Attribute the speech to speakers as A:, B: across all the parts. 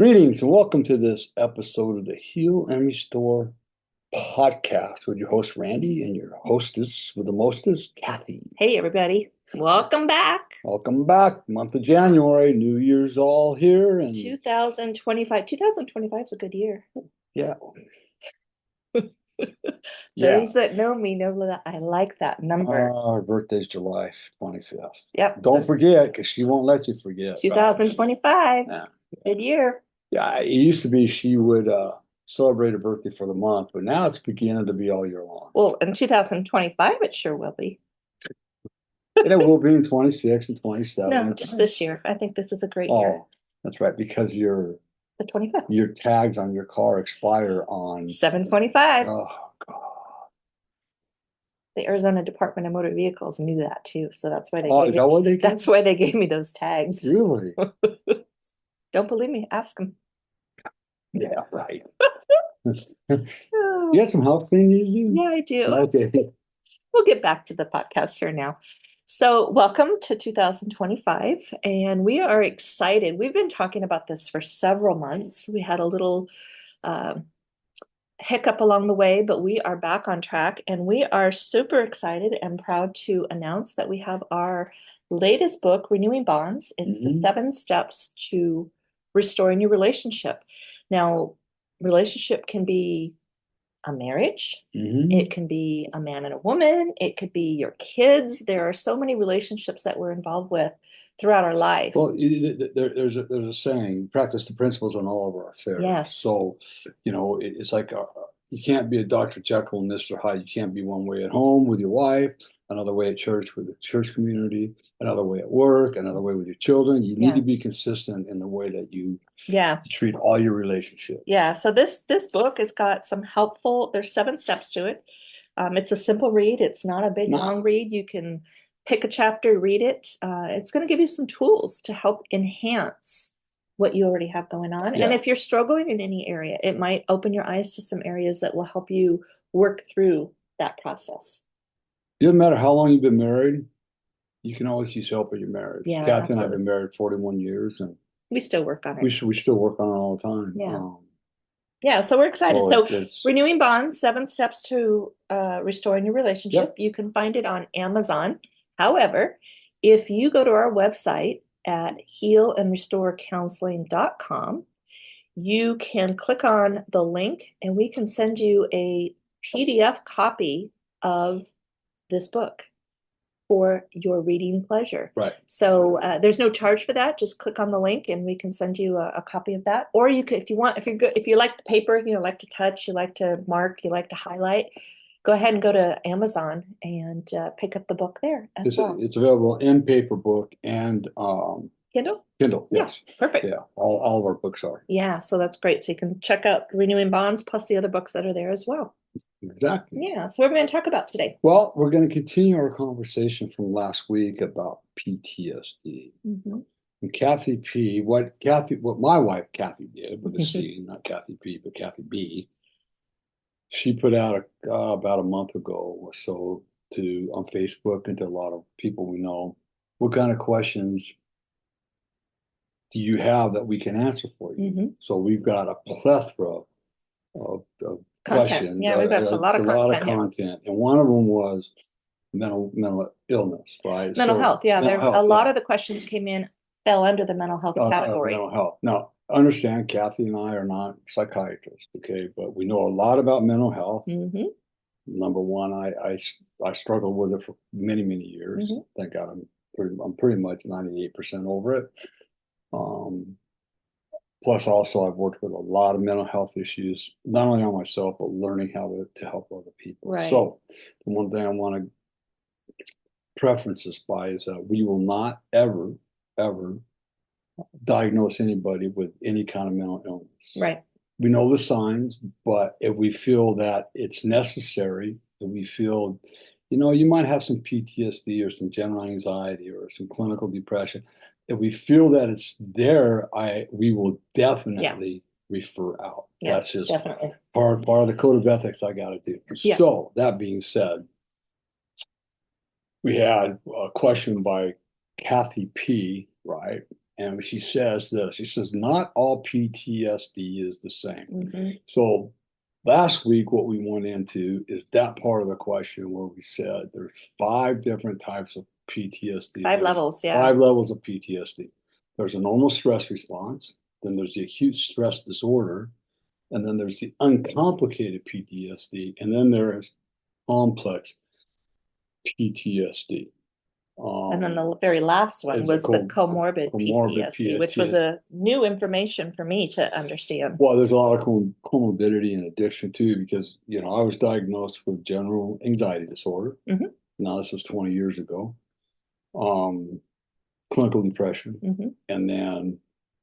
A: Greetings and welcome to this episode of the Heal and Restore podcast with your host Randy and your hostess with the mostest, Kathy.
B: Hey, everybody. Welcome back.
A: Welcome back. Month of January, New Year's all here, and
B: 2025. 2025 is a good year.
A: yeah,
B: Those that know me know that I like that number.
A: Our birthday's July 25th.
B: Yep.
A: Don't forget, because she won't let you forget.
B: 2025.
A: Yeah.
B: Good year.
A: Yeah, it used to be she would celebrate a birthday for the month, but now it's beginning to be all year long.
B: Well, in 2025, it sure will be.
A: And it will be in 26 and 27.
B: No, just this year. I think this is a great year.
A: Oh, that's right, because
B: The 25th.
A: your tags on your car expire on
B: 7/25.
A: oh God.
B: The Arizona Department of Motor Vehicles knew that too, so that's why they
A: Oh,
B: gave
A: is that what they did?
B: that's why they gave me those tags.
A: Really?
B: Don't believe me? Ask them.
A: Yeah, right. You got some health thing you do?
B: Yeah, I do.
A: Okay.
B: We'll get back to the podcast here now. So, welcome to 2025, and we are excited. We've been talking about this for several months. We had a little hiccup along the way, but we are back on track, and we are super excited and proud to announce that we have our latest book, Renewing Bonds. It's the 7 steps to restoring your relationship. Now, relationship can be a marriage. It can be a man and a woman. It could be your kids. There are so many relationships that we're involved with throughout our life.
A: Well, there's a saying, practice the principles on all of our affairs.
B: Yes.
A: So, it's like you can't be a Dr. Jekyll and Mr. Hyde. You can't be one way at home with your wife, another way at church with the church community, another way at work, another way with your children. You need to be consistent in the way that you treat all your relationships.
B: Yeah. So this book has got some helpful, there's 7 steps to it. It's a simple read. It's not a big long read. You can pick a chapter, read it. It's going to give you some tools to help enhance what you already have going on.
A: Yeah.
B: And if you're struggling in any area, it might open your eyes to some areas that will help you work through that process.
A: It doesn't matter how long you've been married, you can always use help in your marriage.
B: Yeah,
A: Kathy and I have been married 41 years, and
B: we still work on it.
A: We still work on it all the time.
B: Yeah. Yeah, so we're excited. So Renewing Bonds, 7 steps to restoring your relationship. Yep. You can find it on Amazon. However, if you go to our website at healandrestorecounseling.com, you can click on the link and we can send you a PDF copy of this book for your reading pleasure.
A: Right.
B: So there's no charge for that. Just click on the link and we can send you a copy of that. Or you could, if you want, if you're good, if you like the paper, like to touch, you like to mark, you like to highlight, go ahead and go to Amazon and pick up the book there as well.
A: It's available in paper book and
B: Kindle?
A: Kindle, yes.
B: Yeah, perfect.
A: Yeah, all of our books are.
B: Yeah, so that's great. So you can check out Renewing Bonds plus the other books that are there as well.
A: Exactly.
B: Yeah, so what are we going to talk about today?
A: Well, we're going to continue our conversation from last week about PTSD. And Kathy P, what my wife Kathy did with a C, not Kathy P, but Kathy B, she put out about a month ago or so on Facebook and to a lot of people we know, what kind of questions do you have that we can answer for you? So we've got a plethora of questions.
B: Yeah, we've got a lot of
A: content. And one of them was mental illness, right?
B: Mental health, yeah. A lot of the questions fell under the mental health category.
A: Mental health. Now, understand, Kathy and I are not psychiatrists, okay? But we know a lot about mental health. Number one, I struggled with it for many, many years. Thank God I'm pretty much 98% over it. Plus, also, I've worked with a lot of mental health issues, not only on myself, but learning how to help other people.
B: Right.
A: So, the one thing I want to preference this by is that we will not ever diagnose anybody with any kind of mental illness.
B: Right.
A: We know the signs, but if we feel that it's necessary, if we feel, you might have some PTSD or some general anxiety or some clinical depression. If we feel that it's there, we will definitely refer out.
B: Yeah,
A: that's just
B: definitely
A: part of the code of ethics I got to do.
B: Yeah.
A: So that being said, we had a question by Kathy P, right? And she says this, she says, not all PTSD is the same.
B: Mm-hmm.
A: So last week, what we went into is that part of the question where we said there's 5 different types of PTSD.
B: 5 levels, yeah.
A: 5 levels of PTSD. There's a normal stress response, then there's the acute stress disorder, and then there's the uncomplicated PTSD, and then there is complex PTSD.
B: And then the very last one was the comorbid PTSD, which was a new information for me to understand.
A: Well, there's a lot of comorbidity and addiction too, because, you know, I was diagnosed with general anxiety disorder.
B: Mm-hmm.
A: Now, this was 20 years ago. Clinical depression.
B: Mm-hmm.
A: And then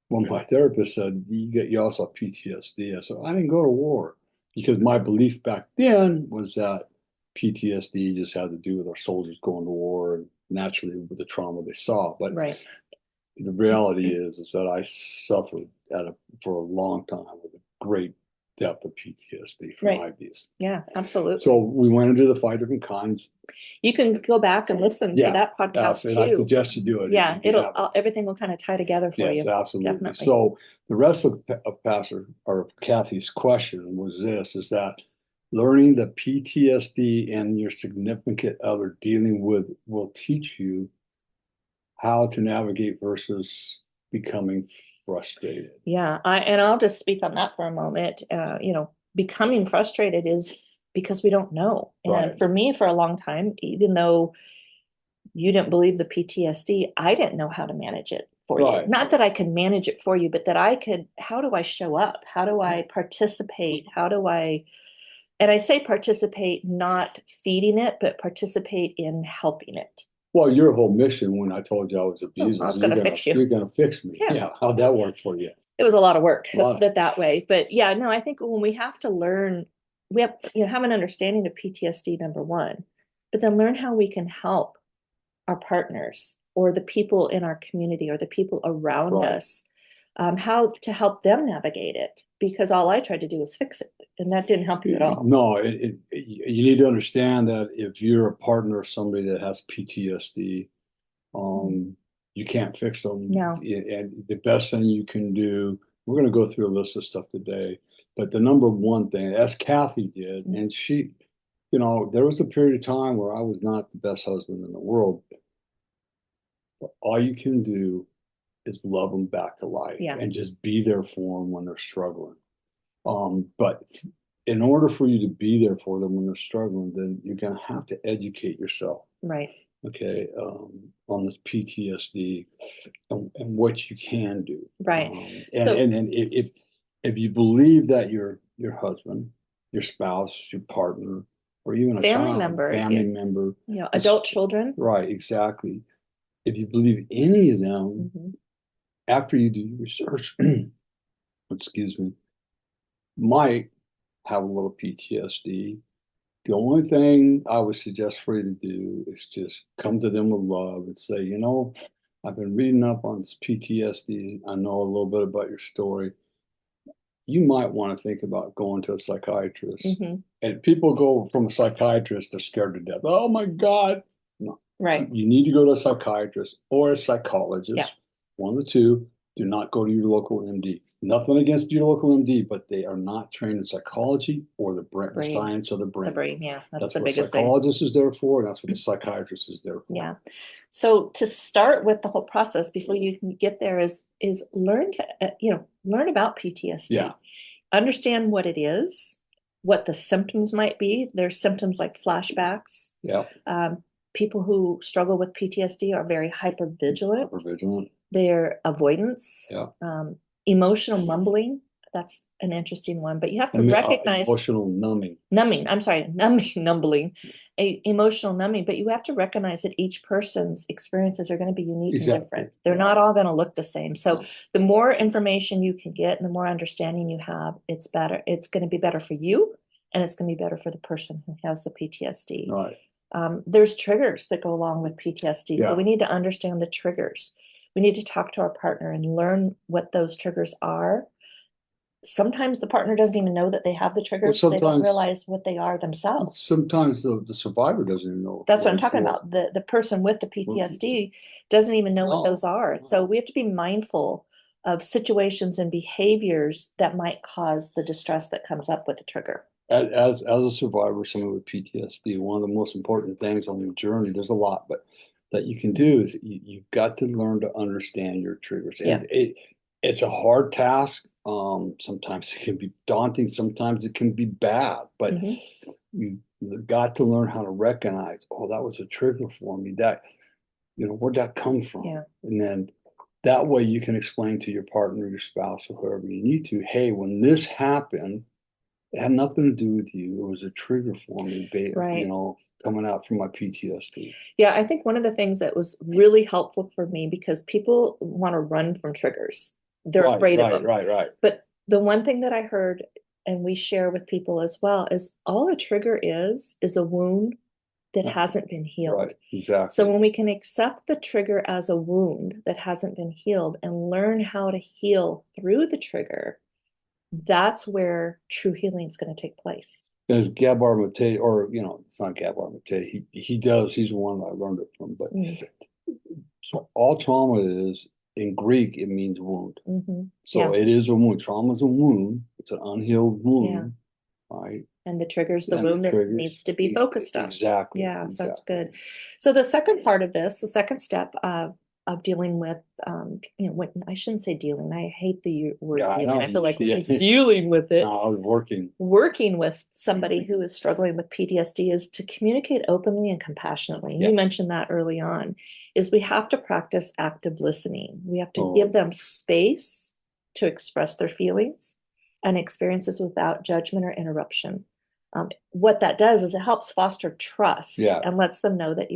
A: when my therapist said, you also have PTSD, I said, I didn't go to war, because my belief back then was that PTSD just had to do with our soldiers going to war and naturally with the trauma they saw. But
B: right.
A: The reality is that I suffered for a long time with a great depth of PTSD from IVs.
B: Yeah, absolutely.
A: So we went into the 5 different kinds.
B: You can go back and listen to that podcast too.
A: I suggest you do it.
B: Yeah, everything will kind of tie together for you.
A: Absolutely.
B: Definitely.
A: So the rest of Pastor or Kathy's question was this: is that learning the PTSD and your significant other dealing with will teach you how to navigate versus becoming frustrated.
B: Yeah, I'll just speak on that for a moment. Becoming frustrated is because we don't know. And for me, for a long time, even though you didn't believe the PTSD, I didn't know how to manage it for you. Not that I could manage it for you, but that how do I show up? How do I participate? And I say participate, not feeding it, but participate in helping it.
A: Well, your whole mission when I told you I was abused,
B: I was going to fix you.
A: You're going to fix me. Yeah. How'd that work for you?
B: It was a lot of work. Let's put it that way. But yeah, no, I think when we have to learn, we have an understanding of PTSD, number one, but then learn how we can help our partners or the people in our community or the people around us, how to help them navigate it. Because all I tried to do was fix it, and that didn't help you at all.
A: No, you need to understand that if you're a partner of somebody that has PTSD, you can't fix them.
B: No.
A: And the best thing you can do, we're going to go through a list of stuff today, but the number one thing, as Kathy did, and she, there was a period of time where I was not the best husband in the world. But all you can do is love them back to life and just be there for them when they're struggling. But in order for you to be there for them when they're struggling, then you're going to have to educate yourself.
B: Right.
A: Okay. On this PTSD and what you can do.
B: Right.
A: And if you believe that your husband, your spouse, your partner, or even a family member,
B: adult children.
A: Right. Exactly. If you believe any of them, after you do your research, excuse me, might have a little PTSD. The only thing I would suggest for you to do is just come to them with love and say, I've been reading up on this PTSD. I know a little bit about your story. You might want to think about going to a psychiatrist. And people go from a psychiatrist, they're scared to death. Oh my God. No.
B: Right.
A: You need to go to a psychiatrist or a psychologist. One of the two. Do not go to your local MD. Nothing against your local MD, but they are not trained in psychology or the science of the brain.
B: The brain, yeah. That's the
A: what
B: biggest
A: thing. The psychologist is there for, and that's what the psychiatrist is there for.
B: Yeah. So to start with the whole process before you can get there is learn about PTSD.
A: Yeah.
B: Understand what it is, what the symptoms might be. There's symptoms like flashbacks.
A: Yeah.
B: People who struggle with PTSD are very hypervigilant.
A: Hypervigilant.
B: Their avoidance, emotional mumbling. That's an interesting one, but you have to recognize
A: emotional numbing.
B: Numbling, emotional numbing. But you have to recognize that each person's experiences are going to be unique and different. They're not all going to look the same. So the more information you can get and the more understanding you have, it's better. It's going to be better for you, and it's going to be better for the person who has the PTSD.
A: Right.
B: There's triggers that go along with PTSD, but we need to understand the triggers. We need to talk to our partner and learn what those triggers are sometimes the partner doesn't even know that they have the
A: Well,
B: triggers. They don't
A: sometimes,
B: realize what they are themselves.
A: sometimes the survivor doesn't even know
B: That's what I'm
A: it's
B: talking
A: for.
B: about. The person with the PTSD doesn't even know what
A: No.
B: those are. So we have to be mindful of situations and behaviors that might cause the distress that comes up with the trigger.
A: As a survivor, someone with PTSD, one of the most important things on your journey, there's a lot, but that you can do is you've got to learn to understand your triggers.
B: Yeah.
A: And it's a hard task. Sometimes it can be daunting, sometimes it can be bad, but you've got to learn how to recognize, oh, that was a trigger for me. That, where'd that come from?
B: Yeah.
A: And then that way you can explain to your partner, your spouse, or whoever you need to, hey, when this happened, it had nothing to do with you. It was a trigger for me,
B: Right.
A: Coming out from my PTSD.
B: Yeah, I think one of the things that was really helpful for me, because people want to run from triggers. They're afraid of them.
A: Right.
B: But the one thing that I heard, and we share with people as well, is all a trigger is a wound that hasn't been healed.
A: Right, exactly.
B: So when we can accept the trigger as a wound that hasn't been healed and learn how to heal through the trigger, that's where true healing is going to take place.
A: There's Gabor Mate, or it's not Gabor Mate. He's the one I learned it from. But so all trauma is, in Greek, it means wound. So it is a wound. Trauma is a wound. It's an unhealed wound, right?
B: And the trigger's the wound that needs to be focused on.
A: Exactly.
B: Yeah, so that's good. So the second part of this, the second step of dealing with, what I shouldn't say dealing. I hate the word dealing. I feel like we're just dealing with it.
A: No, I was working.
B: Working with somebody who is struggling with PTSD is to communicate openly and compassionately. You mentioned that early on, is we have to practice active listening. We have to give them space to express their feelings and experiences without judgment or interruption. What that does is it helps foster trust and lets them know that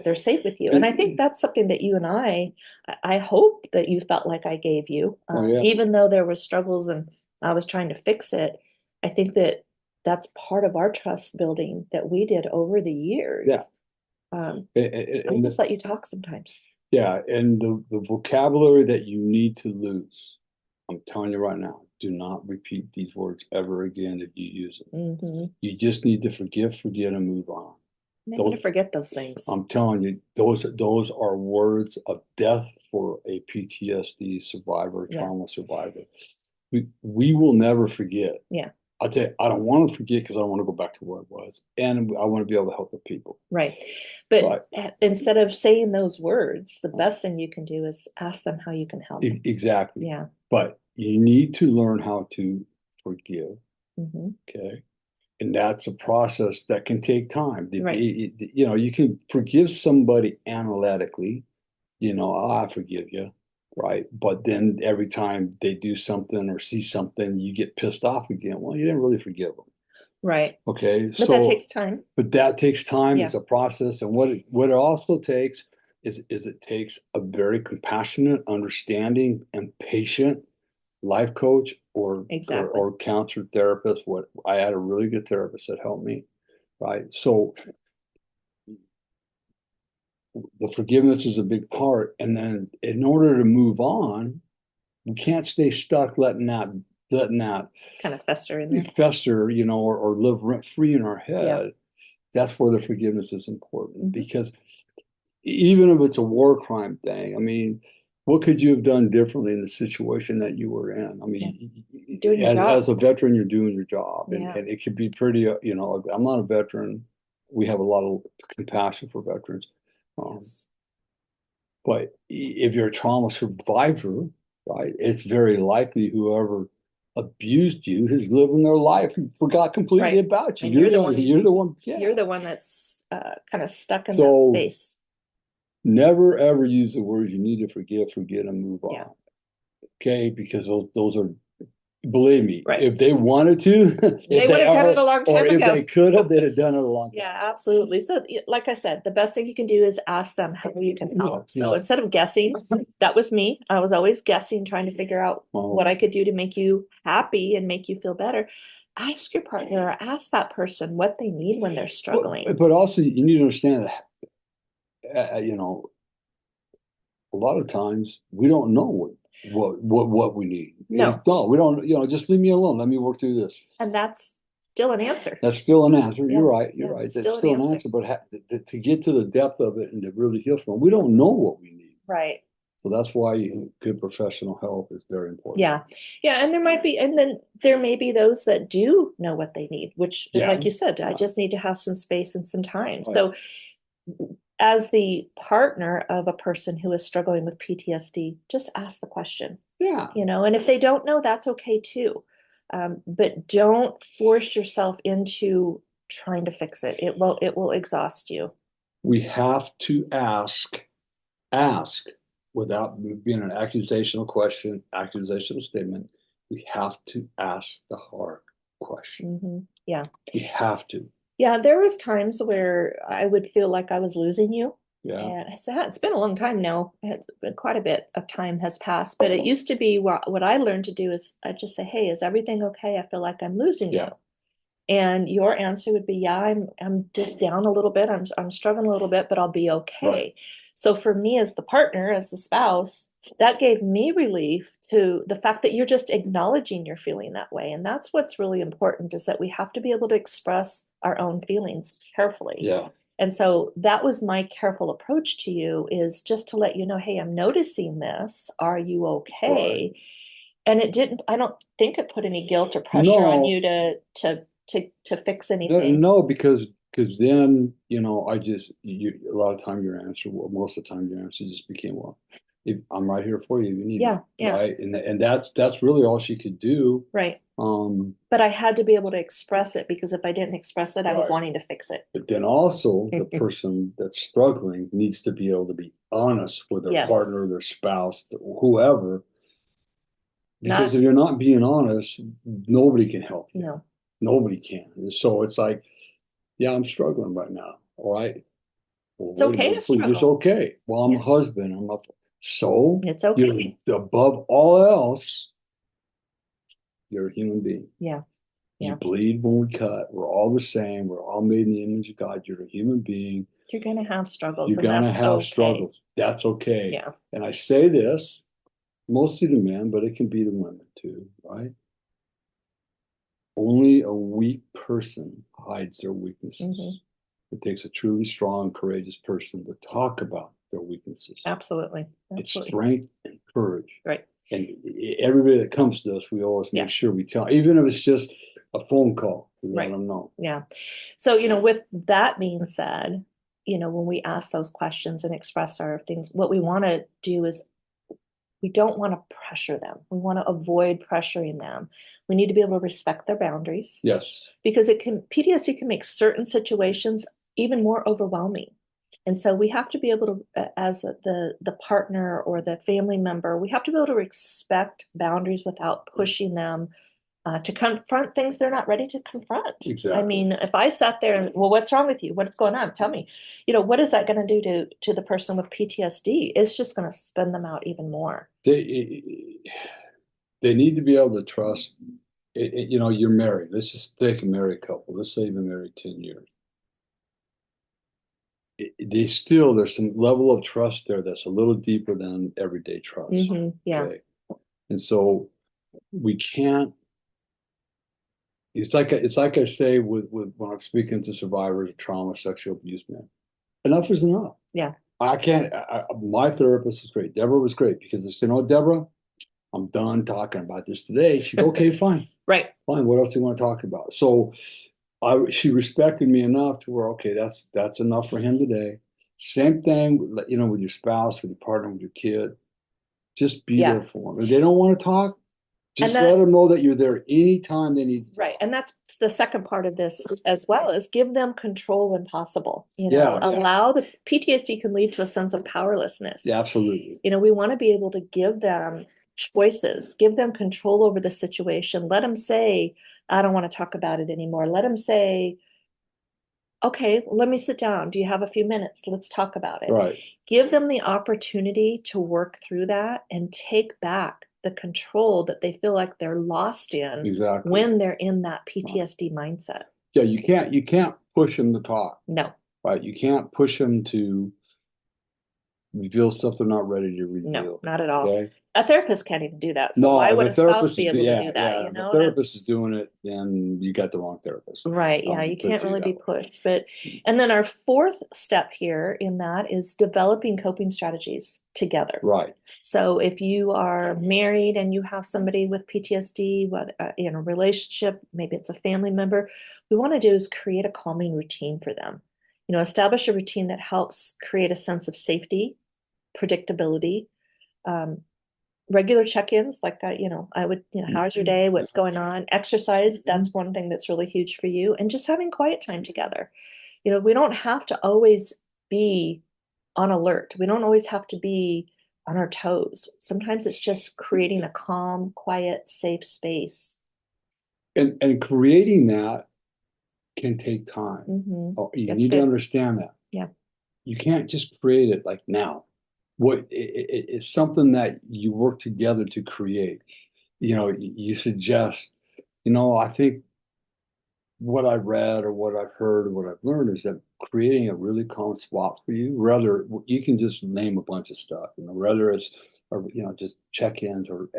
B: they're safe with you. And I think that's something that you and I hope that you felt like I gave you, even though there was struggles and I was trying to fix it. I think that that's part of our trust building that we did over the years.
A: Yeah.
B: I just let you talk sometimes.
A: Yeah. And the vocabulary that you need to lose, I'm telling you right now, do not repeat these words ever again if you use them. You just need to forgive, forget, and move on.
B: I'm going to forget those things.
A: I'm telling you, those are words of death for a PTSD survivor, trauma survivor. We will never forget.
B: Yeah.
A: I'll tell you, I don't want to forget because I don't want to go back to where it was. And I want to be able to help the people.
B: Right. But instead of saying those words, the best thing you can do is ask them how you can help.
A: Exactly.
B: Yeah.
A: But you need to learn how to forgive. Okay. And that's a process that can take time.
B: Right.
A: You can forgive somebody analytically, I forgive you. Right. But then every time they do something or see something, you get pissed off again. Well, you didn't really forgive them.
B: Right.
A: Okay.
B: But that takes time.
A: But that takes time. It's a process. And what it also takes is it takes a very compassionate, understanding, and patient life coach or counselor therapist. I had a really good therapist that helped me. Right. So the forgiveness is a big part. And then in order to move on, we can't stay stuck letting that
B: kind of fester in there.
A: Fester, or live rent free in our head. That's where the forgiveness is important because even if it's a war crime thing, I mean, what could you have done differently in the situation that you were in? I mean, as a veteran, you're doing your job, and it could be pretty. I'm not a veteran. We have a lot of compassion for veterans, but if you're a trauma survivor, right, it's very likely whoever abused you has lived in their life and forgot completely about you.
B: And you're the one.
A: Yeah.
B: You're the one that's kind of stuck in that space.
A: Never ever use the words you need to forgive, forget, and move on. Okay, because those are, believe me, if they wanted to,
B: they would have done it a long time ago.
A: If they could have, they'd have done it a long time.
B: Yeah, absolutely. So, like I said, the best thing you can do is ask them how you can help. So instead of guessing, that was me. I was always guessing, trying to figure out what I could do to make you happy and make you feel better. Ask your partner, or ask that person what they need when they're struggling.
A: But also, you need to understand that, a lot of times we don't know what we need.
B: No.
A: No, we don't, just leave me alone. Let me work through this.
B: And that's still an answer.
A: That's still an answer.
B: Yeah.
A: You're right. You're
B: Yeah,
A: right.
B: it's
A: That's
B: still an
A: still an
B: answer.
A: answer. But to get to the depth of it and to really heal from it, we don't know what we need.
B: Right.
A: So that's why good professional help is very important.
B: Yeah. Yeah. And then there may be those that do know what they need, which,
A: Yeah.
B: like you said, I
A: Yeah.
B: just need to have some space and some time.
A: Right.
B: So, as the partner of a person who is struggling with PTSD, just ask the question.
A: Yeah.
B: And if they don't know, that's okay too. But don't force yourself into trying to fix it. It will exhaust you.
A: We have to ask without being an accusational question, accusational statement. We have to ask the hard question.
B: Mm-hmm. Yeah.
A: We have to.
B: Yeah, there was times where I would feel like I was losing you.
A: Yeah.
B: And it's been a long time now. It's been quite a bit of time has passed, but it used to be what I learned to do is I just say, "Hey, is everything okay? I feel like I'm losing you." And your answer would be, "Yeah, I'm just down a little bit. I'm struggling a little bit, but I'll be okay."
A: Right.
B: So for me as the partner, as the spouse, that gave me relief to the fact that you're just acknowledging you're feeling that way. And that's what's really important, is that we have to be able to express our own feelings carefully.
A: Yeah.
B: And so that was my careful approach to you, is just to let you know, "Hey, I'm noticing this. Are you okay?"
A: Right.
B: And I don't think it put any guilt or pressure on you to fix anything.
A: No, because then a lot of time your answer, well, most of the time your answer just became, well, I'm right here for you if you need
B: Yeah,
A: me, right? And that's really all she could do.
B: Right. But I had to be able to express it, because if I didn't express it, I was wanting to fix it.
A: But then also the person that's struggling needs to be able to be honest with their partner, their spouse, whoever. Because if you're not being honest, nobody can help you.
B: No.
A: Nobody can. And so it's like, yeah, I'm struggling right now. All right. Well,
B: It's okay to struggle.
A: It's okay. Well, I'm a husband. So
B: it's okay.
A: Above all else, you're a human being.
B: Yeah.
A: You bleed when we cut. We're all the same. We're all made in the image of God. You're a human being.
B: You're going to have struggles.
A: You're going to have struggles. That's okay.
B: Yeah.
A: And I say this mostly to men, but it can be to women too, right? Only a weak person hides their weaknesses. Mm-hmm. It takes a truly strong, courageous person to talk about their weaknesses.
B: Absolutely.
A: It's strength and courage.
B: Right.
A: And everybody that comes to us, we always make sure we tell, even if it's just a phone call, we let them know.
B: Yeah. So, with that being said, when we ask those questions and express our things, what we want to do is, we don't want to pressure them. We want to avoid pressuring them. We need to be able to respect their boundaries.
A: Yes.
B: Because PTSD can make certain situations even more overwhelming. And so we have to be able to, as the partner or the family member, we have to be able to respect boundaries without pushing them to confront things they're not ready to confront.
A: Exactly.
B: I mean, if I sat there and, well, what's wrong with you? What's going on? Tell me. What is that going to do to the person with PTSD? It's just going to spin them out even more.
A: They need to be able to trust. You're married. Let's just take a married couple. Let's say you've been married 10 years. There's some level of trust there that's a little deeper than everyday trust.
B: Mm-hmm. Yeah.
A: Okay? And so we can't. It's like I say with when I'm speaking to survivors of trauma, sexual abuse, man. Enough is enough.
B: Yeah.
A: I can't. My therapist was great. Deborah was great, because I said, Deborah, I'm done talking about this today. She goes, okay, fine.
B: Right.
A: Fine. What else do you want to talk about? So she respected me enough to where, okay, that's enough for him today. Same thing, with your spouse, with your partner, with your kid. Just be there for them. If they don't want to talk, just let them know that you're there anytime they need to.
B: Right. And that's the second part of this as well, is give them control when possible. Allow the PTSD can lead to a sense of powerlessness.
A: Yeah, absolutely.
B: We want to be able to give them choices, give them control over the situation. Let them say, I don't want to talk about it anymore. Let them say, okay, let me sit down. Do you have a few minutes? Let's talk about it.
A: Right.
B: Give them the opportunity to work through that and take back the control that they feel like they're lost in when they're in that PTSD mindset.
A: Yeah, you can't push them to talk.
B: No.
A: Right. You can't push them to reveal stuff they're not ready to
B: No,
A: reveal.
B: not at all.
A: Okay.
B: A therapist can't even do that. So
A: No,
B: why
A: if
B: would
A: a
B: a spouse
A: therapist
B: be
A: is,
B: able to
A: yeah,
B: do that?
A: yeah,
B: You
A: if a
B: know,
A: therapist is
B: that's
A: doing it, then you got the wrong therapist.
B: right. Yeah, you
A: Put it
B: can't
A: to you
B: really be
A: that way.
B: pushed. But, and then our fourth step here in that is developing coping strategies together.
A: Right.
B: So if you are married and you have somebody with PTSD, whether in a relationship, maybe it's a family member, we want to do is create a calming routine for them. You know, establish a routine that helps create a sense of safety, predictability, um, regular check-ins like that. You know, I would, you know, how's your day? What's going on? Exercise, that's one thing that's really huge for you. And just having quiet time together. You know, we don't have to always be on alert. We don't always have to be on our toes. Sometimes it's just creating a calm, quiet, safe space.
A: And creating that can take time. Oh, you
B: That's
A: need to
B: good.
A: understand that.
B: Yeah.
A: You can't just create it like now. It's something that you work together to create. You know, you suggest, I think what I read or what I've heard or what I've learned is that creating a really calm spot for you, rather you can just name a bunch of stuff, whether it's or just check-ins or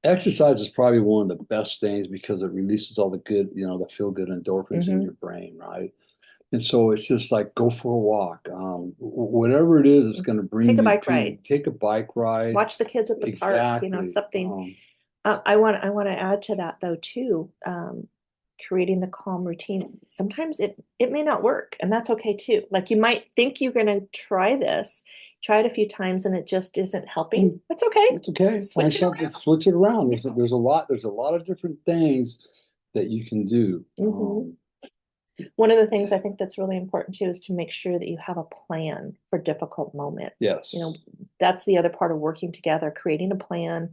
A: exercise is probably one of the best things because it releases all the good, the feel good endorphins in your brain, right? And so it's just like go for a walk. Whatever it is, it's going to bring
B: Take a
A: you
B: bike
A: to
B: ride.
A: take a bike ride.
B: Watch the kids at the park, you know,
A: Exactly.
B: something. I want to add to that though too. Creating the calm routine. Sometimes it may not work, and that's okay too. Like you might think you're going to try this, try it a few times, and it just isn't helping. That's okay.
A: It's okay. Find something, switch it around. There's a lot of different things that you can do.
B: One of the things I think that's really important too is to make sure that you have a plan for difficult moments.
A: Yes.
B: You know, that's the other part of working together, creating a plan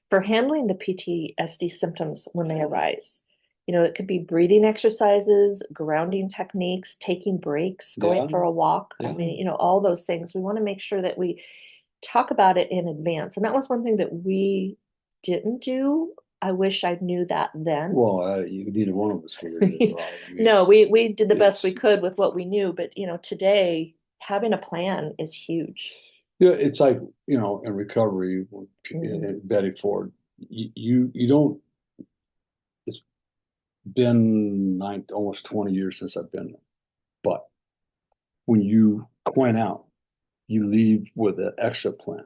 B: for handling the PTSD symptoms when they arise. You know, it could be breathing exercises, grounding techniques, taking breaks, going for a walk. I mean, you know, all those things. We want to make sure that we talk about it in advance. And that was one thing that we didn't do. I wish I knew that then.
A: Well, neither one of us figured it out. I mean,
B: No, we did the best we could with what we knew. But, you know, today having a plan is huge.
A: yeah, it's like, in recovery, Betty Ford, you don't, it's been almost 20 years since I've been there. But when you point out, you leave with an exit plan.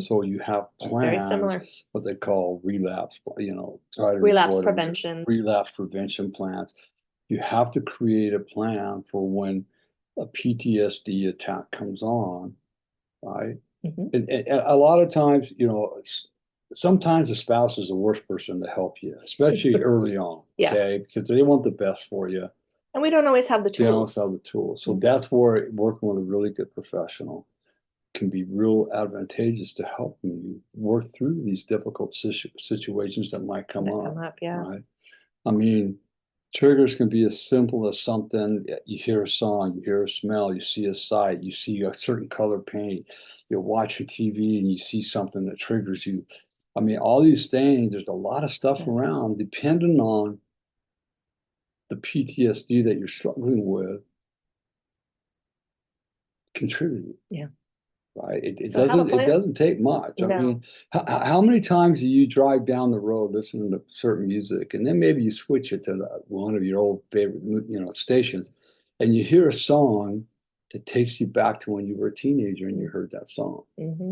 A: So you have
B: Very similar.
A: plans, what they call relapse, try to
B: Relapse
A: avoid
B: prevention.
A: relapse prevention plans. You have to create a plan for when a PTSD attack comes on, right? And a lot of times, sometimes the spouse is the worst person to help you, especially early on,
B: Yeah.
A: okay? Because they want the best for you.
B: And we don't always have the
A: They don't always
B: tools.
A: have the tools. So that's where working with a really good professional can be real advantageous to help you work through these difficult situations that might come up.
B: Yeah.
A: Right? I mean, triggers can be as simple as something you hear a song, you hear a smell, you see a sight, you see a certain color paint, you're watching TV and you see something that triggers you. I mean, all these things, there's a lot of stuff around depending on the PTSD that you're struggling with contribute.
B: Yeah.
A: Right. It doesn't take much. I mean, how many times do you drive down the road listening to certain music and then maybe you switch it to one of your old favorite, stations and you hear a song that takes you back to when you were a teenager and you heard that song.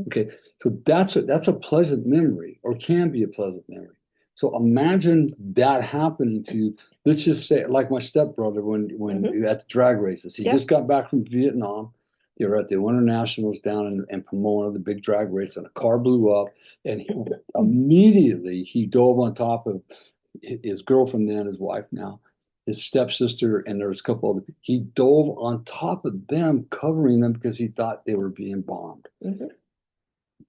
A: Okay. So that's a pleasant memory or can be a pleasant memory. So imagine that happening to, let's just say, like my stepbrother when at the drag races, he just got back from Vietnam. They were at the Winter Nationals down in Pomona, the big drag race, and a car blew up. And immediately he dove on top of his girlfriend, then his wife now, his stepsister, and there was a couple other. He dove on top of them, covering them because he thought they were being bombed.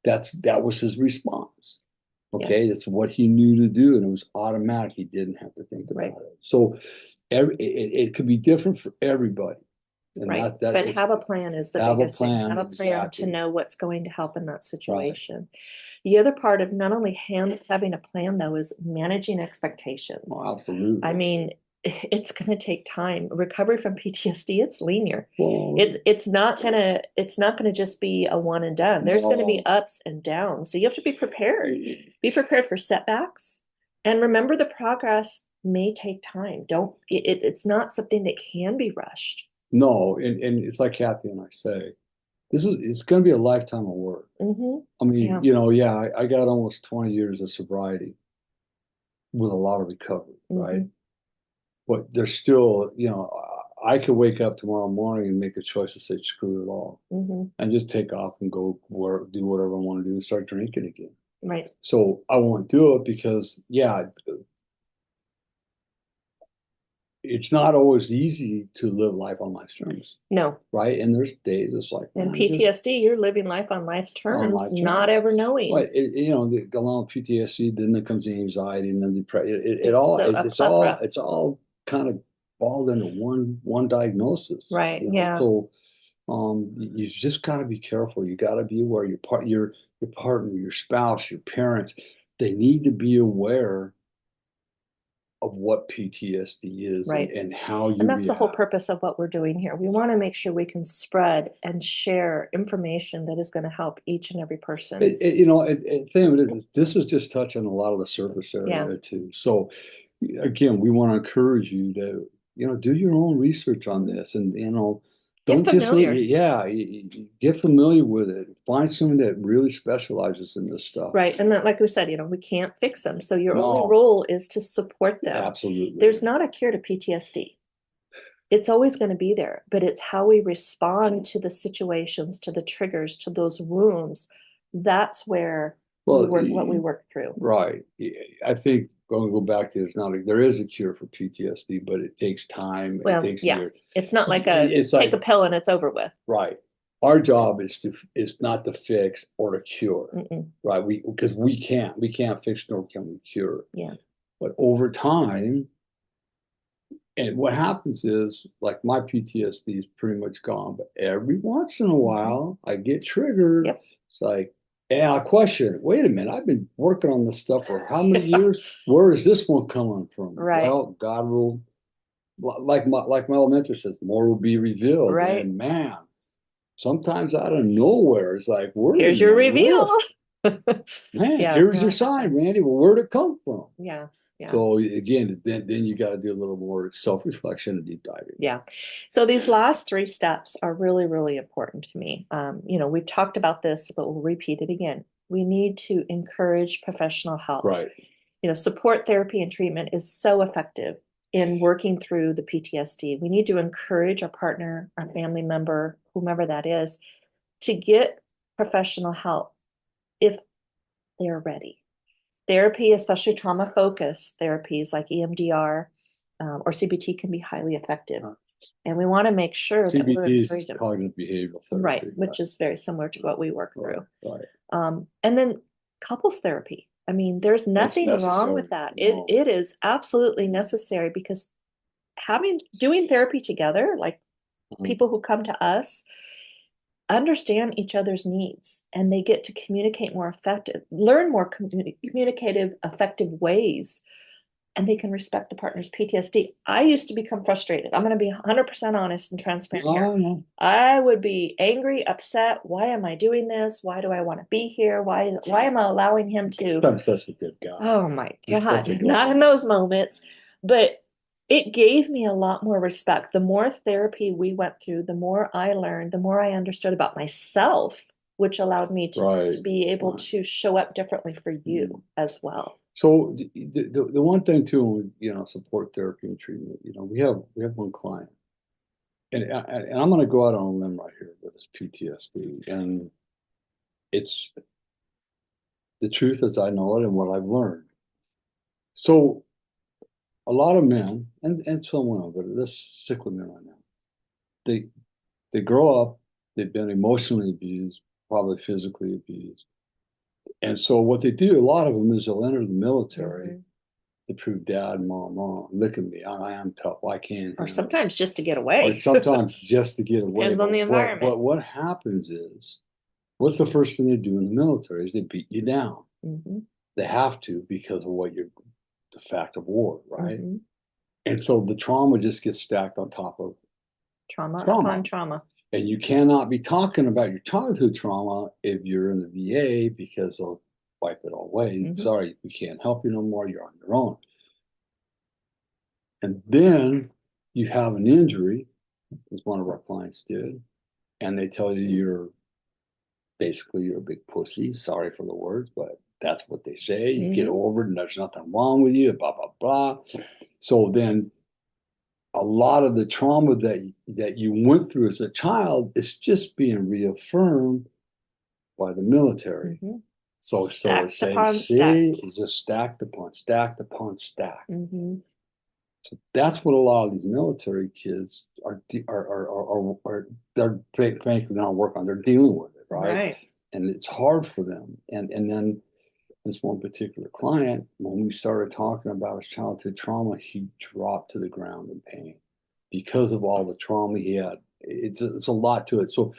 A: That was his response. Okay, that's what he knew to do, and it was automatic. He didn't have to think about it. So it could be different for everybody. And
B: but have a plan is the biggest thing. Have a plan to know what's going to help in that situation. The other part of not only having a plan though is managing expectations.
A: Oh, absolutely.
B: I mean, it's going to take time. Recovery from PTSD, it's linear.
A: Well,
B: It's not gonna just be a one and done. There's going to be
A: no.
B: ups and downs. So you have to be prepared. Be prepared for setbacks, and remember the progress may take time. Don't it's not something that can be rushed.
A: No, and it's like Kathy and I say, it's going to be a lifetime of work. I mean,
B: Yeah.
A: yeah, I got almost 20 years of sobriety with a lot of recovery, right? But there's still, I could wake up tomorrow morning and make a choice to say screw it all and just take off and go do whatever I want to do and start drinking again.
B: Right.
A: So I won't do it because, yeah, it's not always easy to live life on life's terms.
B: No.
A: Right. And there's days it's like,
B: And
A: man,
B: PTSD, you're living life on life's terms, not ever knowing.
A: Right. Along with PTSD, then there comes the anxiety and then depression. It's all kind of balled into one diagnosis.
B: Right. Yeah.
A: So you just got to be careful. You got to be aware. Your partner, your spouse, your parents, they need to be aware of what PTSD is
B: right.
A: and how you
B: and that's
A: react.
B: The whole purpose of what we're doing here. We want to make sure we can spread and share information that is going to help each and every person.
A: This is just touching a lot of the surface area too. So again, we want to encourage you to, do your own research on this and, don't just get familiar with it. Find someone that really specializes in this stuff.
B: Right. And that, like we said, we can't fix them. So your only role is to support them.
A: Absolutely.
B: There's not a cure to PTSD. It's always going to be there, but it's how we respond to the situations, to the triggers, to those wounds. That's where what we work through.
A: Right. I think going to go back to there is a cure for PTSD, but it takes time.
B: Well,
A: it takes
B: years. It's not like take a pill and it's over with.
A: Right. Our job is not to fix or to cure. Right. Because we can't fix nor can we cure.
B: Yeah.
A: But over time, and what happens is, like, my PTSD is pretty much gone, but every once in a while I get triggered.
B: Yep.
A: It's like, and I question, wait a minute, I've been working on this stuff for how many years? Where is this one coming from?
B: Right.
A: Well, God will, like my old mentor says, more will be revealed.
B: Right.
A: And man, sometimes out of nowhere, it's like,
B: here's your reveal.
A: Man, here's your sign, Randy. Well, where'd it come from?
B: Yeah. Yeah.
A: So again, then you got to do a little more self-reflection and deep diving.
B: Yeah. So these last 3 steps are really, really important to me. We've talked about this, but we'll repeat it again. We need to encourage professional help.
A: Right.
B: Support therapy and treatment is so effective in working through the PTSD. We need to encourage our partner, our family member, whomever that is, to get professional help if they're ready. Therapy, especially trauma-focused therapies like EMDR or CBT, can be highly effective. And we want to make sure that we're
A: CBT is cognitive behavioral therapy.
B: Right, which is very similar to what we work through.
A: Right.
B: And then couples therapy. I mean, there's nothing wrong with that. No. It is absolutely necessary because doing therapy together, like people who come to us, understand each other's needs, and they get to communicate more learn more communicative, effective ways, and they can respect the partner's PTSD. I used to become frustrated. I'm going to be 100% honest and transparent here. I would be angry, upset. Why am I doing this? Why do I want to be here? Why am I allowing him to?
A: I'm such a good guy.
B: Oh my God, not in those moments. But it gave me a lot more respect. The more therapy we went through, the more I learned, the more I understood about myself, which allowed me to be able to show up differently for you as well.
A: So the one thing too, support therapy and treatment, we have one client, and I'm going to go out on a limb right here with this PTSD, and it's the truth as I know it and what I've learned. So a lot of men and some women, but let's stick with men right now. They grow up, they've been emotionally abused, probably physically abused. And so what they do, a lot of them, is they'll enter the military to prove dad and mom wrong. Look at me, I am tough. I can't.
B: Or sometimes just to get away.
A: Or sometimes just to get away.
B: Depends on the environment.
A: But what happens is, what's the first thing they do in the military? Is they beat you down. They have to, because of the fact of war, right? And so the trauma just gets stacked on top of
B: Trauma
A: trauma.
B: upon trauma.
A: And you cannot be talking about your childhood trauma if you're in the VA because they'll wipe it all away. Sorry, we can't help you no more. You're on your own. And then you have an injury, as one of our clients did, and they tell you you're a big pussy. Sorry for the words, but that's what they say. You get over it and there's nothing wrong with you, blah, blah, blah. So then a lot of the trauma that you went through as a child is just being reaffirmed by the military. So it's saying, see, it's just stacked upon stacked upon stacked. So that's what a lot of these military kids are they're frankly not working on. They're dealing with it, right? And it's hard for them. And then this one particular client, when we started talking about his childhood trauma, he dropped to the ground in pain because of all the trauma he had. It's a lot to it. So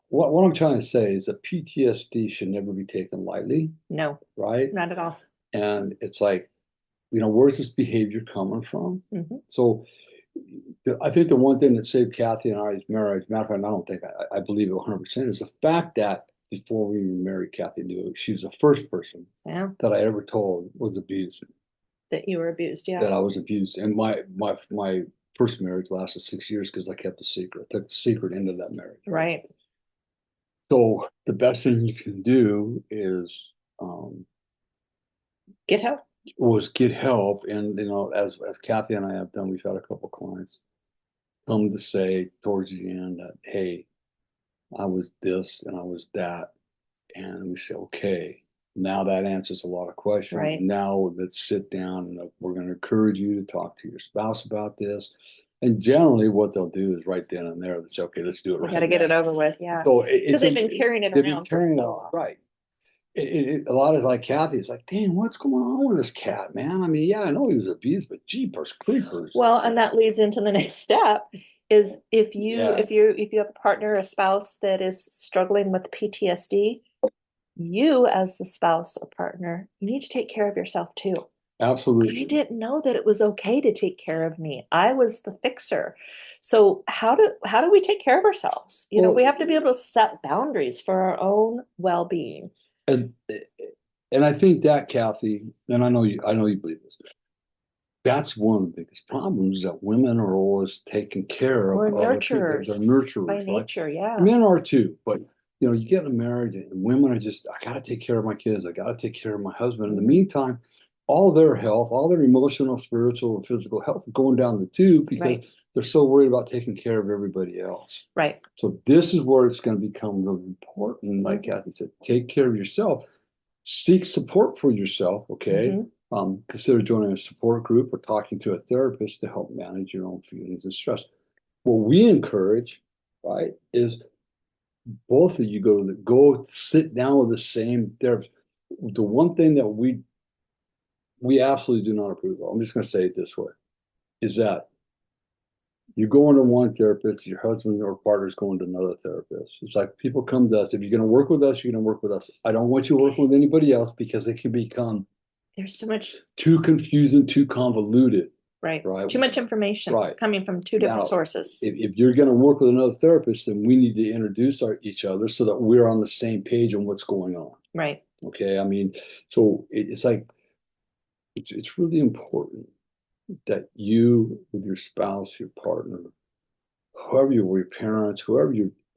A: what I'm trying to say is that PTSD should never be taken lightly.
B: No,
A: right?
B: Not at all.
A: And it's like, where's this behavior coming from? So I think the one thing that saved Kathy and I's marriage, matter of fact, I don't think I believe it 100%, is the fact that before we even married, Kathy knew she was the first person that I ever told was abused.
B: That you were abused, yeah.
A: That I was abused. And my first marriage lasted 6 years because I kept the secret. I took the secret into that marriage.
B: Right.
A: So the best thing you can do is
B: get help.
A: Get help. And as Kathy and I have done, we've had a couple clients come to say towards the end that, hey, I was this and I was that. And we say, okay, now that answers a lot of questions.
B: Right.
A: Now let's sit down and we're going to encourage you to talk to your spouse about this. And generally what they'll do is right then and there, they say, okay, let's do it right now.
B: Got to get it over with, yeah.
A: So
B: because they've been carrying it around for so long.
A: Right. A lot of like Kathy, it's like, damn, what's going on with this cat, man? I mean, yeah, I know he was abused, but jeepers creepers.
B: Well, and that leads into the next step is if you have a partner, a spouse that is struggling with PTSD, you as the spouse or partner, you need to take care of yourself too.
A: Absolutely.
B: I didn't know that it was okay to take care of me. I was the fixer. So how do we take care of ourselves? We have to be able to set boundaries for our own well-being.
A: And I think that, Kathy, and I know you believe this. That's one of the biggest problems, that women are always taking care of
B: nurturers.
A: They're nurturers by
B: nature, right? Yeah.
A: Men are too, but you get married and women are just, I got to take care of my kids. I got to take care of my husband. In the meantime, all their health, all their emotional, spiritual, and physical health are going down the tube because they're so worried about taking care of everybody else.
B: Right.
A: So this is where it's going to become really important. Like Kathy said, take care of yourself. Seek support for yourself, okay? Consider joining a support group or talking to a therapist to help manage your own feelings and stress. What we encourage, right, is both of you go sit down with the same therapist. The one thing that we absolutely do not approve of, I'm just going to say it this way, is that you go into one therapist, your husband or partner's going to another therapist. It's like people come to us. If you're going to work with us, you're going to work with us. I don't want you working with anybody else because it can become too confusing, too convoluted.
B: Right. Too much information coming from two different sources.
A: If you're going to work with another therapist, then we need to introduce each other so that we're on the same page on what's going on.
B: Right.
A: Okay. I mean, so it's like, it's really important that you, with your spouse, your partner, whoever you were, your parents,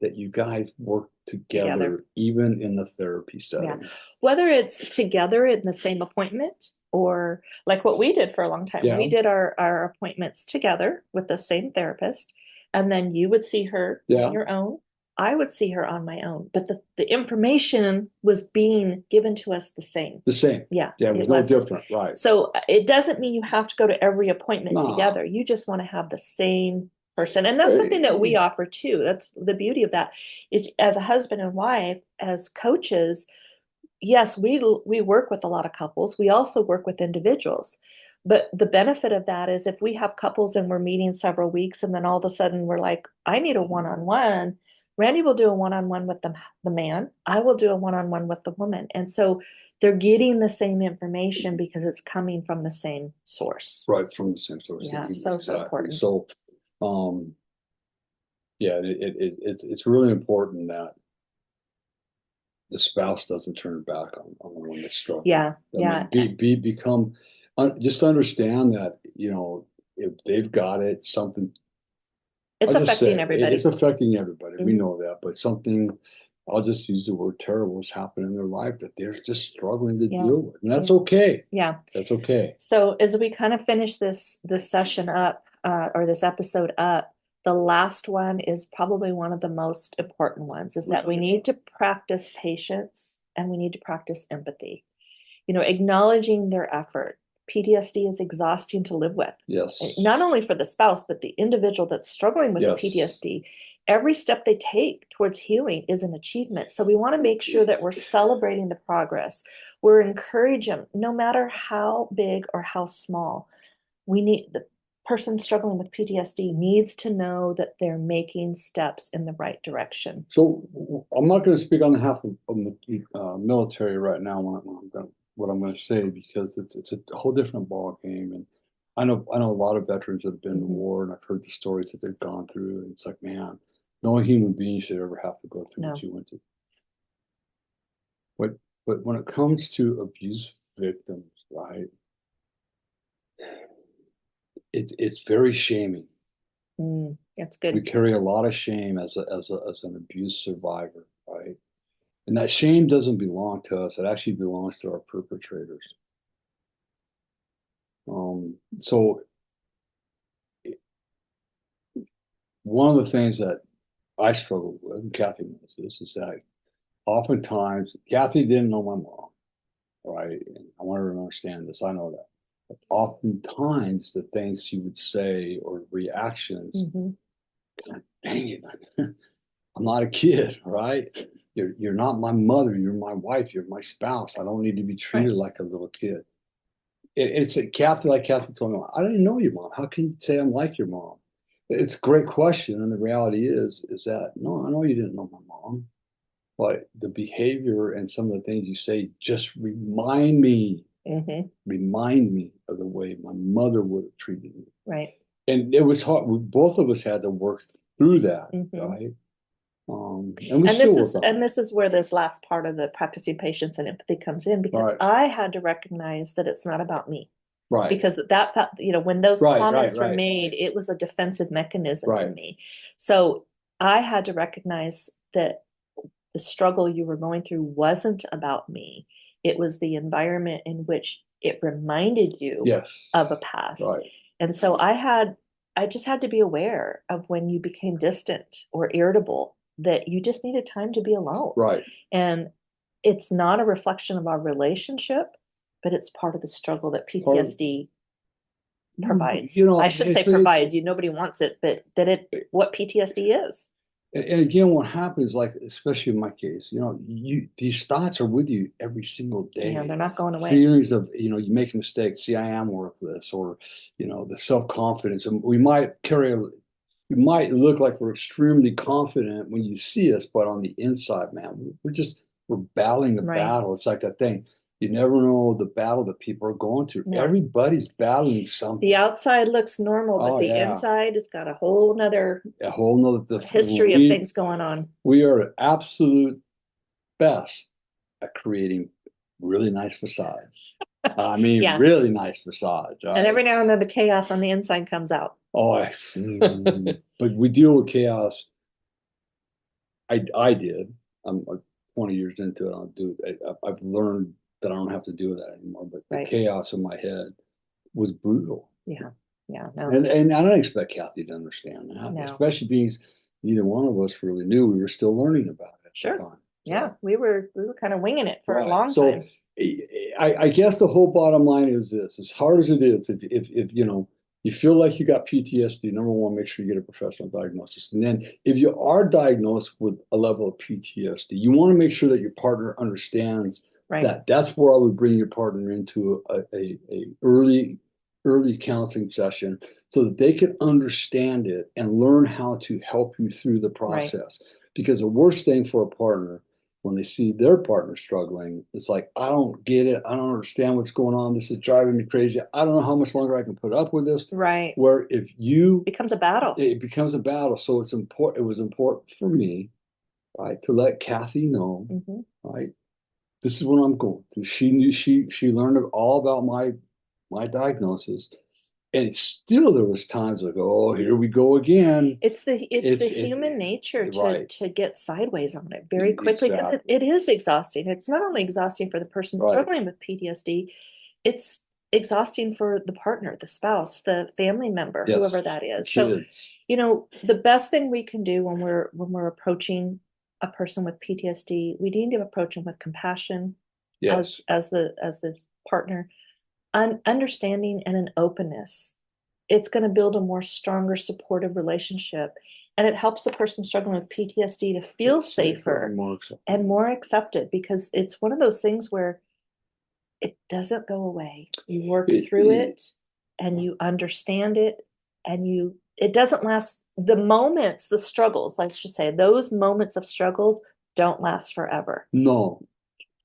A: that you guys work together, even in the therapy setting. Yeah.
B: Whether it's together in the same appointment or like what we did for a long time. We did our appointments together with the same therapist, and then you would see her on your own. I would see her on my own, but the information was being given to us the same.
A: The same.
B: Yeah.
A: Yeah, it was no different. Right.
B: So it doesn't mean you have to go to every appointment together. You just want to have the same person. And that's something that we offer too. That's the beauty of that, is as a husband and wife, as coaches, yes, we work with a lot of couples. We also work with individuals. But the benefit of that is if we have couples and we're meeting several weeks and then all of a sudden we're like, I need a one-on-one, Randy will do a one-on-one with the man. I will do a one-on-one with the woman. And so they're getting the same information because it's coming from the same source.
A: Right, from the same source.
B: Yeah,
A: Exactly.
B: so important.
A: So, yeah, it's really important that the spouse doesn't turn back on the one that's struggling.
B: Yeah,
A: I mean, become just understand that, you know, if they've got it, something.
B: It's affecting everybody.
A: It's affecting everybody. We know that, but something, I'll just use the word terrible, has happened in their life that they're just struggling to deal with. And that's okay.
B: Yeah.
A: That's okay.
B: So as we kind of finish this session up, or this episode up, the last one is probably one of the most important ones, is that we need to practice patience and we need to practice empathy. You know, acknowledging their effort. PTSD is exhausting to live with.
A: Yes.
B: Not only for the spouse, but the individual that's struggling with the PTSD. Every step they take towards healing is an achievement. So we want to make sure that we're celebrating the progress. We're encouraging them, no matter how big or how small. We need the person struggling with PTSD needs to know that they're making steps in the right direction.
A: So I'm not going to speak on behalf of the military right now what I'm going to say, because it's a whole different ball game. And I know a lot of veterans that have been to war, and I've heard the stories that they've gone through. And it's like, man, no human being should ever have to go through what you went through. But when it comes to abuse victims, right? It's very shaming.
B: That's good.
A: We carry a lot of shame as an abuse survivor, right? And that shame doesn't belong to us. It actually belongs to our perpetrators. So one of the things that I struggled with, and Kathy knows this, is that oftentimes Kathy didn't know my mom, right? And I want her to understand this. I know that. But oftentimes the things she would say or reactions, God dang it, I'm not a kid, right? You're not my mother. You're my wife. You're my spouse. I don't need to be treated like a little kid. It's Kathy, like Kathy told me, I didn't know your mom. How can you say I'm like your mom? It's a great question. And the reality is that, no, I know you didn't know my mom, but the behavior and some of the things you say just remind me of the way my mother would have treated me.
B: Right.
A: And it was hard. Both of us had to work through that, right?
B: And this is where this last part of the practicing patience and empathy comes in, because I had to recognize that it's not about me.
A: Right.
B: Because that you know, when those comments were made, it was a defensive mechanism in me. So I had to recognize that the struggle you were going through wasn't about me. It was the environment in which it reminded you of a past. Right. And so I just had to be aware of when you became distant or irritable, that you just needed time to be alone.
A: Right.
B: And it's not a reflection of our relationship, but it's part of the struggle that PTSD provides. You know, I shouldn't say provides, nobody wants it, but what PTSD is.
A: And again, what happens, like, especially in my case, you know, these thoughts are with you every single day.
B: Yeah, they're not going away.
A: Feelings of, you know, you make a mistake, see, I am worthless, or, you know, the self-confidence. And we might look like we're extremely confident when you see us, but on the inside, man, we're battling a battle. It's like that thing. You never know the battle that people are going through. No. Everybody's battling something.
B: The outside looks normal, but the inside has got a whole nother history of things going on.
A: We are at absolute best at creating really nice facades. I mean, really nice facades. Right?
B: And every now and then the chaos on the inside comes out.
A: But we deal with chaos. I did. I'm 20 years into it. I've learned that I don't have to do that anymore. But the chaos in my head was brutal.
B: Yeah.
A: No. And I don't expect Kathy to understand that, especially because neither one of us really knew. We were still learning about it.
B: Sure. Yeah, we were kind of winging it for a long time.
A: I guess the whole bottom line is this: as hard as it is, if you know you feel like you got PTSD, number one, make sure you get a professional diagnosis. And then if you are diagnosed with a level of PTSD, you want to make sure that your partner understands that. That's where I would bring your partner into a early counseling session so that they can understand it and learn how to help you through the process. Because the worst thing for a partner when they see their partner struggling, it's like, I don't get it. I don't understand what's going on. This is driving me crazy. I don't know how much longer I can put up with this.
B: Right.
A: Where if you
B: Becomes a battle.
A: it becomes a battle. So it's important. It was important for me, right, to let Kathy know, right, this is what I'm going through. She knew she learned all about my diagnosis, and still there was times I go, oh, here we go again.
B: It's the human nature
A: right.
B: to get sideways on it very quickly because
A: Exactly.
B: it is exhausting. It's not only exhausting for the person
A: Right.
B: struggling with PTSD, it's exhausting for the partner, the spouse, the family member,
A: Yes.
B: whoever that is.
A: Kids.
B: So, you know, the best thing we can do when we're approaching a person with PTSD, we need to approach them with compassion,
A: Yes.
B: as the partner, understanding and an openness. It's going to build a more stronger, supportive relationship. And it helps the person struggling with PTSD to feel safer and more accepted, because it's one of those things where it doesn't go away. You work through it and you understand it, and it doesn't last. The moments, the struggles, I should say, those moments of struggles don't last forever.
A: No.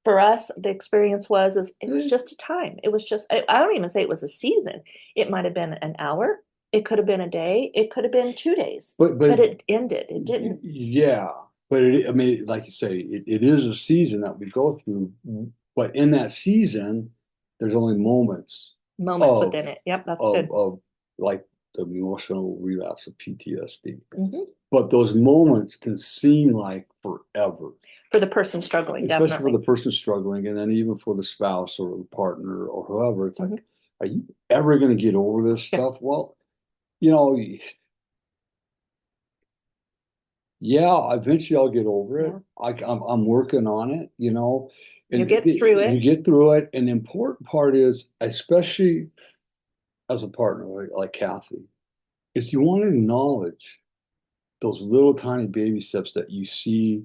B: For us, the experience was it was just a time. It was just, I don't even say it was a season. It might have been an hour. It could have been a day. It could have been 2 days. But it ended. It didn't.
A: Yeah. But I mean, like you say, it is a season that we go through. But in that season, there's only moments
B: Within it. Yep, that's good.
A: Of like the emotional relapse of PTSD. But those moments can seem like forever.
B: For the person struggling,
A: especially
B: definitely.
A: for the person struggling, and then even for the spouse or the partner or whoever, it's like, are you ever going to get over this stuff? Well, you know, yeah, eventually I'll get over it. I'm working on it, you know, and
B: you get through it.
A: You get through it. And the important part is, especially as a partner like Kathy, is you want to acknowledge those little tiny baby steps that you see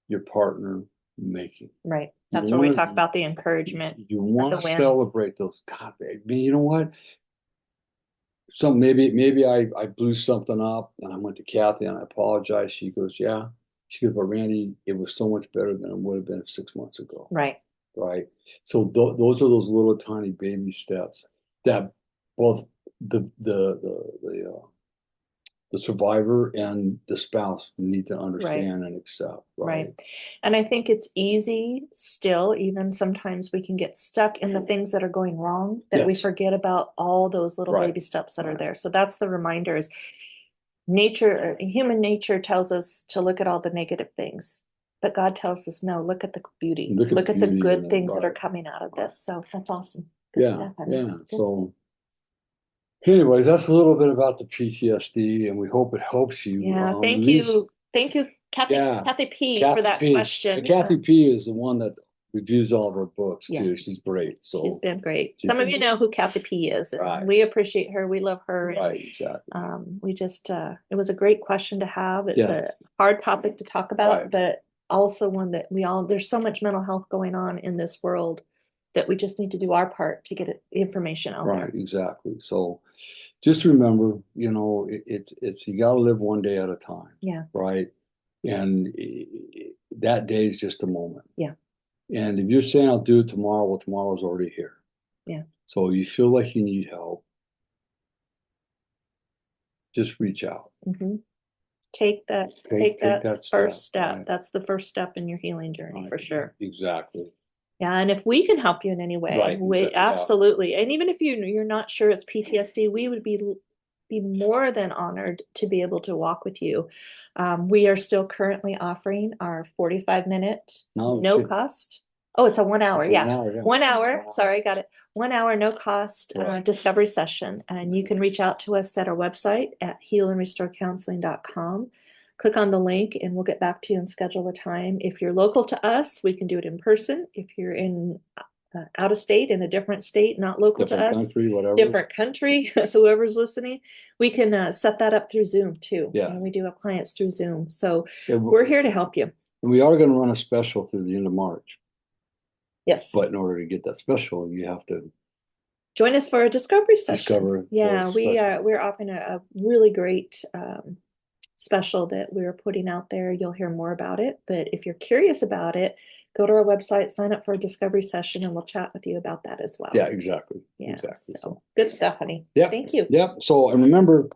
A: your partner making.
B: Right. That's where we talk about the encouragement.
A: You want to celebrate those. God, baby, you know what? So maybe I blew something up, and I went to Kathy and I apologized. She goes, yeah. She goes, but Randy, it was so much better than it would have been 6 months ago.
B: Right.
A: Right. So those are those little tiny baby steps that both the survivor and the spouse need to understand and accept.
B: Right. And I think it's easy still, even sometimes we can get stuck in the things that are going wrong, that we forget about all those little baby steps that are there. So that's the reminders. Human nature tells us to look at all the negative things, but God tells us, no, look at the beauty. Look at the good things that are coming out of this. So that's awesome. Good stuff,
A: yeah. So anyways, that's a little bit about the PTSD, and we hope it helps you.
B: Yeah, thank you. Thank you, Kathy P, for that question.
A: And Kathy P is the one that reviews all of our books too. She's great. So
B: she's been great. Some of you know who Kathy P is. And we appreciate her. We love her.
A: Right, exactly.
B: We just it was a great question to have. It's a hard topic to talk about, but also one that there's so much mental health going on in this world that we just need to do our part to get information out there.
A: Right, exactly. So just remember, you know, it's you got to live one day at a time.
B: Yeah.
A: Right. And that day is just a moment.
B: Yeah.
A: And if you're saying I'll do it tomorrow, well, tomorrow's already here.
B: Yeah.
A: So you feel like you need help, just reach out.
B: Take that first step. Right. That's the first step in your healing journey, for sure.
A: Exactly.
B: Yeah, and if we can help you in any way, we absolutely. And even if you're not sure it's PTSD, we would be more than honored to be able to walk with you. We are still currently offering our 45-minute no cost. Oh, it's a 1 hour. Yeah. 1 hour. 1 hour. Sorry, got it. 1 hour, no cost discovery session. And you can reach out to us at our website at healandrestorecounseling.com. Click on the link and we'll get back to you and schedule a time. If you're local to us, we can do it in person. If you're in out of state, in a different state, not local to us,
A: country, whatever.
B: Different country, whoever's listening, we can set that up through Zoom too.
A: Yeah.
B: And we do have clients through Zoom. So we're here to help you.
A: And we are going to run a special through the end of March.
B: Yes.
A: But in order to get that special, you have to
B: join us for a discovery session. We're offering a really great special that we're putting out there. You'll hear more about it. But if you're curious about it, go to our website, sign up for a discovery session, and we'll chat with you about that as well.
A: Yeah, exactly.
B: Yeah,
A: Exactly.
B: so good stuff, honey.
A: Yeah.
B: Thank you.
A: Yep. So, and remember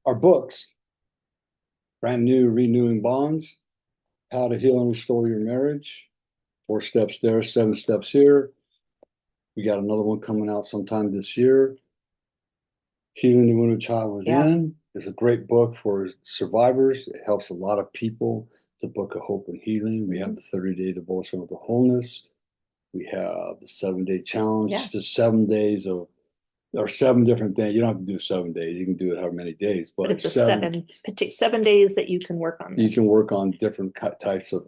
A: our books, brand new, Renewing Bonds, How to Heal and Restore Your Marriage, 4 steps there, 7 steps here. We got another one coming out sometime this year. Healing the Wounded Child Within is a great book for survivors. It helps a lot of people. It's a book of hope and healing. We have the 30-day devotion of the wholeness. We have the 7-day challenge, just 7 days of, or 7 different things. You don't have to do 7 days. You can do it however many days,
B: But it's a 7 days that you can work on this.
A: You can work on different types of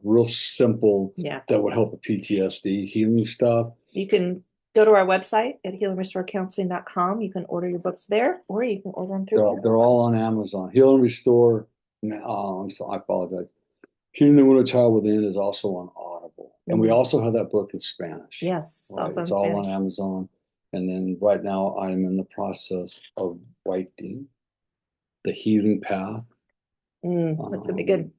A: real simple that would help with PTSD healing stuff.
B: You can go to our website at healingrestorecounseling.com. You can order your books there, or you can order them through.
A: They're all on Amazon. Heal and Restore. So I apologize. Healing the Wounded Child Within is also on Audible, and we also have that book in Spanish.
B: Yes,
A: right? It's all on Amazon. And then right now I am in the process of writing The Healing Path.
B: That's gonna be good.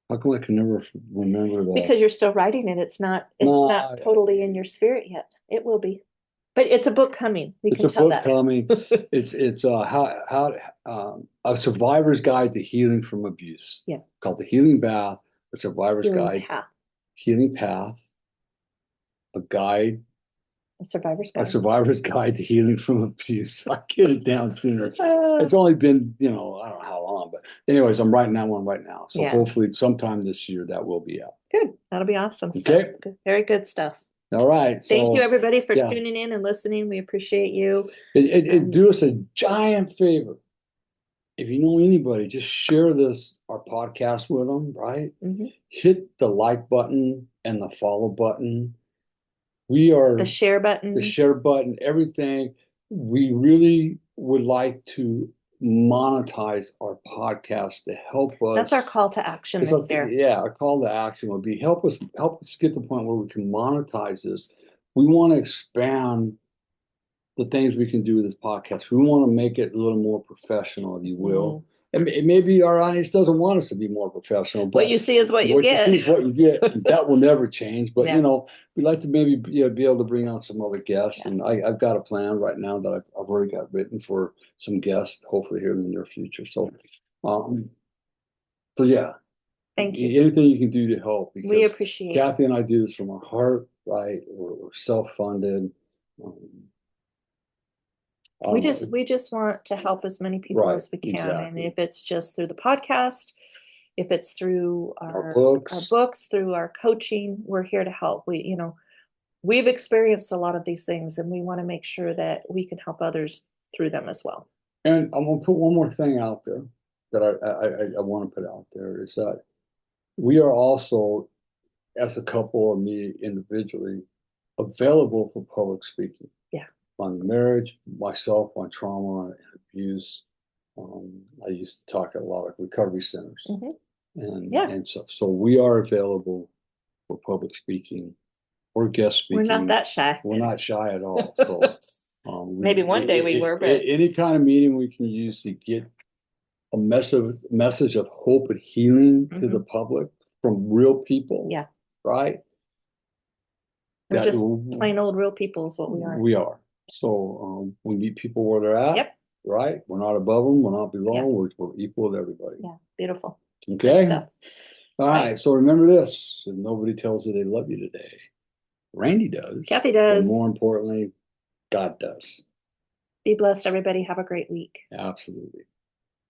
A: How come I can never remember that?
B: Because you're still writing it. It's not totally in your spirit yet. It will be. But it's a book coming.
A: It's a book coming. It's how a survivor's guide to healing from abuse.
B: Yeah.
A: Called The Healing Path, a survivor's guide. Healing Path. A guide.
B: A
A: survivor's guide to healing from abuse. I get it down sooner. It's only been, I don't know how long, but anyways, I'm writing that one right now. So hopefully sometime this year that will be out.
B: Good. That'll be awesome.
A: Okay.
B: So, very good stuff.
A: All right.
B: Thank you everybody for tuning in and listening. We appreciate you.
A: Do us a giant favor. If you know anybody, just share our podcast with them, right? Hit the like button and the follow button. We are
B: the share button,
A: everything. We really would like to monetize our podcast to help us.
B: That's our call to action.
A: Our call to action would be help us get to the point where we can monetize this. We want to expand the things we can do with this podcast. We want to make it a little more professional, if you will. And maybe our audience doesn't want us to be more professional. But
B: what you see is what you get.
A: What you see is what you get. That will never change. But, we'd like to maybe be able to bring on some other guests. And I've got a plan right now that I've already got written for some guests, hopefully here in the near future. So,
B: Thank you.
A: Anything you can do to help.
B: We appreciate it.
A: Kathy and I do this from our heart, right? We're self-funded.
B: We just want to help as many people as we can. And if it's just through the podcast, if it's through our books, through our coaching, we're here to help. We've experienced a lot of these things, and we want to make sure that we can help others through them as well.
A: And I'm going to put one more thing out there that I want to put out there is that we are also, as a couple or me individually, available for public speaking. On marriage, myself, on trauma and abuse. I used to talk at a lot of recovery centers. And so we are available for public speaking or guest speaking.
B: We're not that shy.
A: We're not shy at all. So
B: maybe one day we were, but
A: any kind of medium we can use to get a message of hope and healing to the public from real people. Right?
B: We're just plain old real people is what we are.
A: We are. So we meet people where they're at, right? We're not above them. We're not below them. We're equal to everybody.
B: Yeah, beautiful.
A: Okay. All right. So remember this: if nobody tells you they love you today, Randy does.
B: Kathy does.
A: But more importantly, God does.
B: Be blessed, everybody. Have a great week.
A: Absolutely.